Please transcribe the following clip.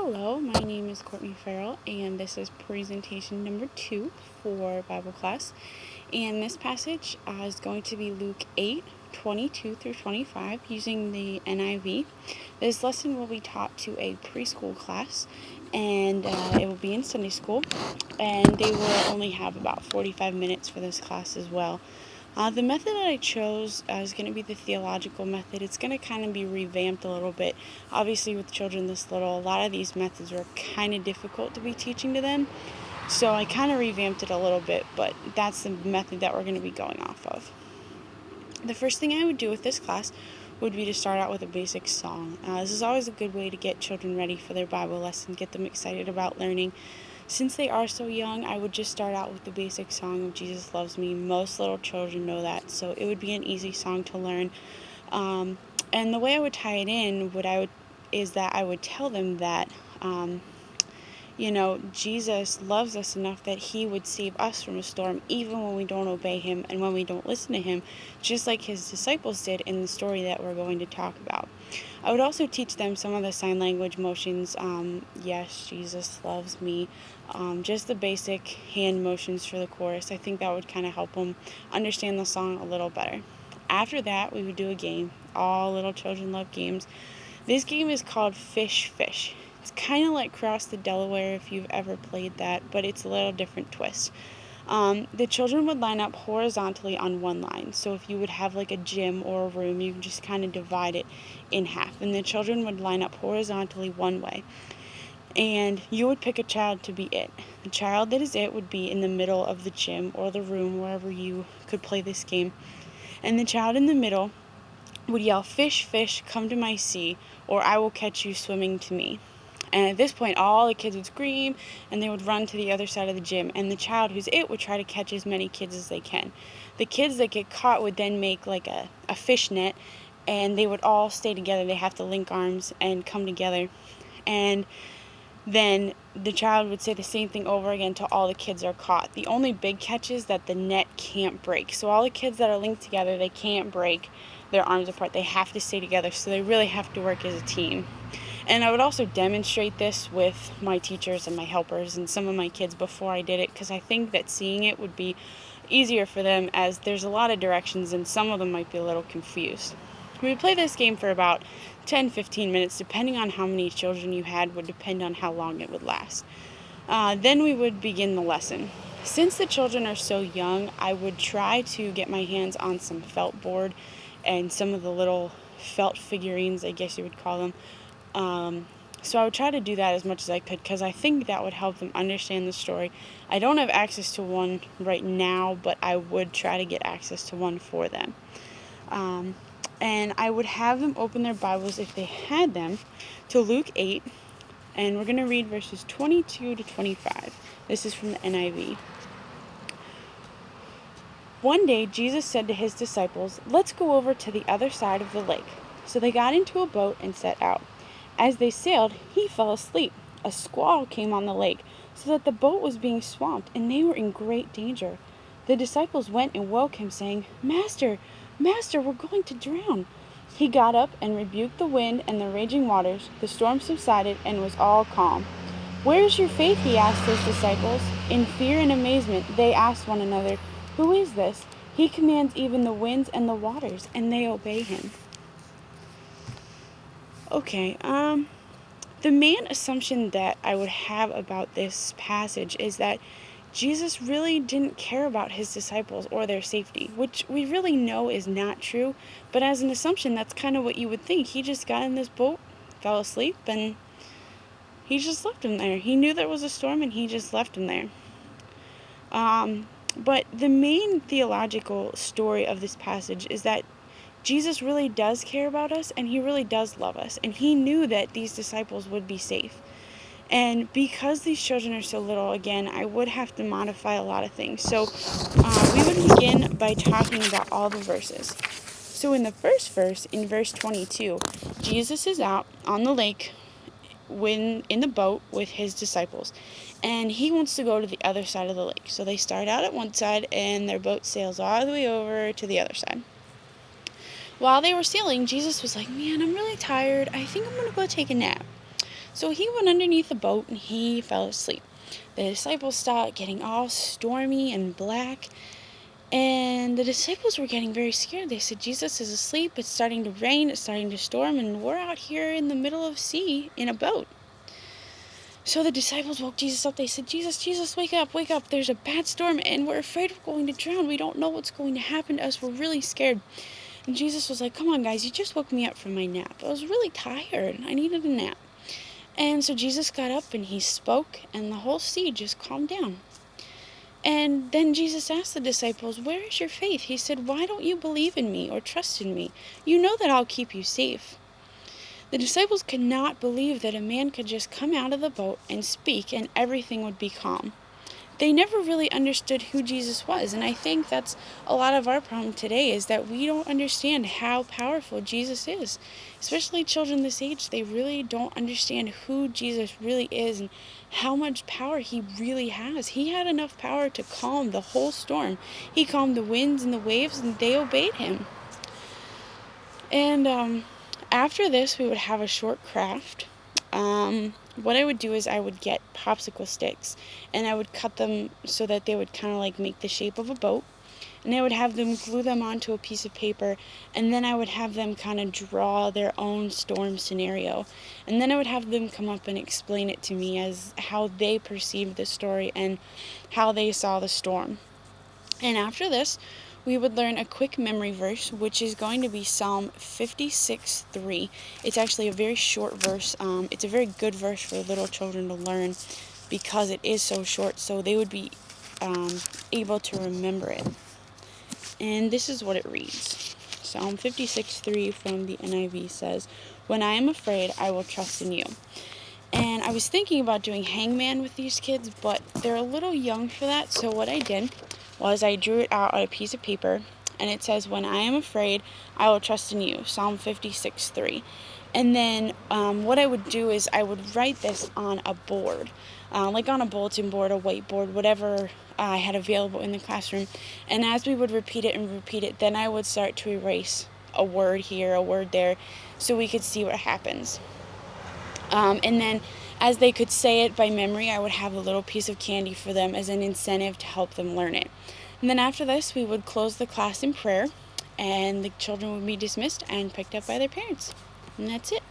Hello, my name is Courtney Farrell, and this is presentation number 2 for Bible class. And this passage is going to be Luke 8:22 through 25 using the NIV. This lesson will be taught to a preschool class, and it will be in Sunday school, and they will only have about 45 minutes for this class as well. The method that I chose is going to be the theological method. It's going to kind of be revamped a little bit. Obviously, with children this little, a lot of these methods are kind of difficult to be teaching to them. So I kind of revamped it a little bit, but that's the method that we're going to be going off of. The first thing I would do with this class would be to start out with a basic song. This is always a good way to get children ready for their Bible lesson, get them excited about learning. Since they are so young, I would just start out with the basic song of Jesus Loves Me. Most little children know that, so it would be an easy song to learn. And the way I would tie it in, is that I would tell them that, Jesus loves us enough that he would save us from a storm even when we don't obey him and when we don't listen to him, just like his disciples did in the story that we're going to talk about. I would also teach them some of the sign language motions. Yes, Jesus loves me. Just the basic hand motions for the chorus. I think that would kind of help them understand the song a little better. After that, we would do a game. All little children love games. This game is called Fish Fish. It's kind of like Cross the Delaware if you've ever played that, but it's a little different twist. The children would line up horizontally on one line. So if you would have like a gym or a room, you can just kind of divide it in half. And the children would line up horizontally one way. And you would pick a child to be it. The child that is it would be in the middle of the gym or the room, wherever you could play this game. And the child in the middle would yell, "Fish, fish, come to my sea, or I will catch you swimming to me." And at this point, all the kids would scream, and they would run to the other side of the gym. And the child who's it would try to catch as many kids as they can. The kids that get caught would then make like a fish net, and they would all stay together. They have to link arms and come together. And then the child would say the same thing over again till all the kids are caught. The only big catch is that the net can't break. So all the kids that are linked together, they can't break their arms apart. They have to stay together. So they really have to work as a team. And I would also demonstrate this with my teachers and my helpers and some of my kids before I did it, because I think that seeing it would be easier for them, as there's a lot of directions and some of them might be a little confused. We would play this game for about 10-15 minutes, depending on how many children you had would depend on how long it would last. Then we would begin the lesson. Since the children are so young, I would try to get my hands on some felt board and some of the little felt figurines, I guess you would call them. So I would try to do that as much as I could, because I think that would help them understand the story. I don't have access to one right now, but I would try to get access to one for them. And I would have them open their Bibles, if they had them, to Luke 8, and we're going to read verses 22 to 25. This is from the NIV. One day, Jesus said to his disciples, "Let's go over to the other side of the lake." So they got into a boat and set out. As they sailed, he fell asleep. A squall came on the lake, so that the boat was being swamped, and they were in great danger. The disciples went and woke him, saying, "Master, Master, we're going to drown." He got up and rebuked the wind and the raging waters. The storm subsided and was all calm. "Where is your faith?" he asked his disciples. In fear and amazement, they asked one another, "Who is this? He commands even the winds and the waters, and they obey him." Okay, the main assumption that I would have about this passage is that Jesus really didn't care about his disciples or their safety, which we really know is not true, but as an assumption, that's kind of what you would think. He just got in this boat, fell asleep, and he just left him there. He knew there was a storm, and he just left him there. But the main theological story of this passage is that Jesus really does care about us, and he really does love us, and he knew that these disciples would be safe. And because these children are so little, again, I would have to modify a lot of things. So we would begin by talking about all the verses. So in the first verse, in verse 22, Jesus is out on the lake in the boat with his disciples, and he wants to go to the other side of the lake. So they start out at one side, and their boat sails all the way over to the other side. While they were sailing, Jesus was like, "Man, I'm really tired. I think I'm going to go take a nap." So he went underneath the boat and he fell asleep. The disciples started getting all stormy and black, and the disciples were getting very scared. They said, Jesus is asleep, it's starting to rain, it's starting to storm, and we're out here in the middle of the sea in a boat. So the disciples woke Jesus up. They said, Jesus, wake up. There's a bad storm, and we're afraid we're going to drown. We don't know what's going to happen to us. We're really scared. And Jesus was like, come on, guys, you just woke me up from my nap. I was really tired. I needed a nap. And so Jesus got up, and he spoke, and the whole sea just calmed down. And then Jesus asked the disciples, where is your faith? He said, why don't you believe in me or trust in me? You know that I'll keep you safe. The disciples could not believe that a man could just come out of the boat and speak and everything would be calm. They never really understood who Jesus was, and I think that's a lot of our problem today, is that we don't understand how powerful Jesus is. Especially children this age, they really don't understand who Jesus really is and how much power he really has. He had enough power to calm the whole storm. He calmed the winds and the waves, and they obeyed him. And after this, we would have a short craft. What I would do is I would get popsicle sticks, and I would cut them so that they would kind of like make the shape of a boat. And I would have them glue them onto a piece of paper, and then I would have them kind of draw their own storm scenario. And then I would have them come up and explain it to me as how they perceived the story and how they saw the storm. And after this, we would learn a quick memory verse, which is going to be Psalm 56:3. It's actually a very short verse. It's a very good verse for little children to learn because it is so short, so they would be able to remember it. And this is what it reads. Psalm 56:3 from the NIV says, when I am afraid, I will trust in you. And I was thinking about doing hangman with these kids, but they're a little young for that, so what I did was I drew it out on a piece of paper, and it says, when I am afraid, I will trust in you, Psalm 56:3. And then what I would do is I would write this on a board, like on a bulletin board, a whiteboard, whatever I had available in the classroom. And as we would repeat it, then I would start to erase a word here, a word there, so we could see what happens. And then as they could say it by memory, I would have a little piece of candy for them as an incentive to help them learn it. And then after this, we would close the class in prayer, and the children would be dismissed and picked up by their parents. And that's it.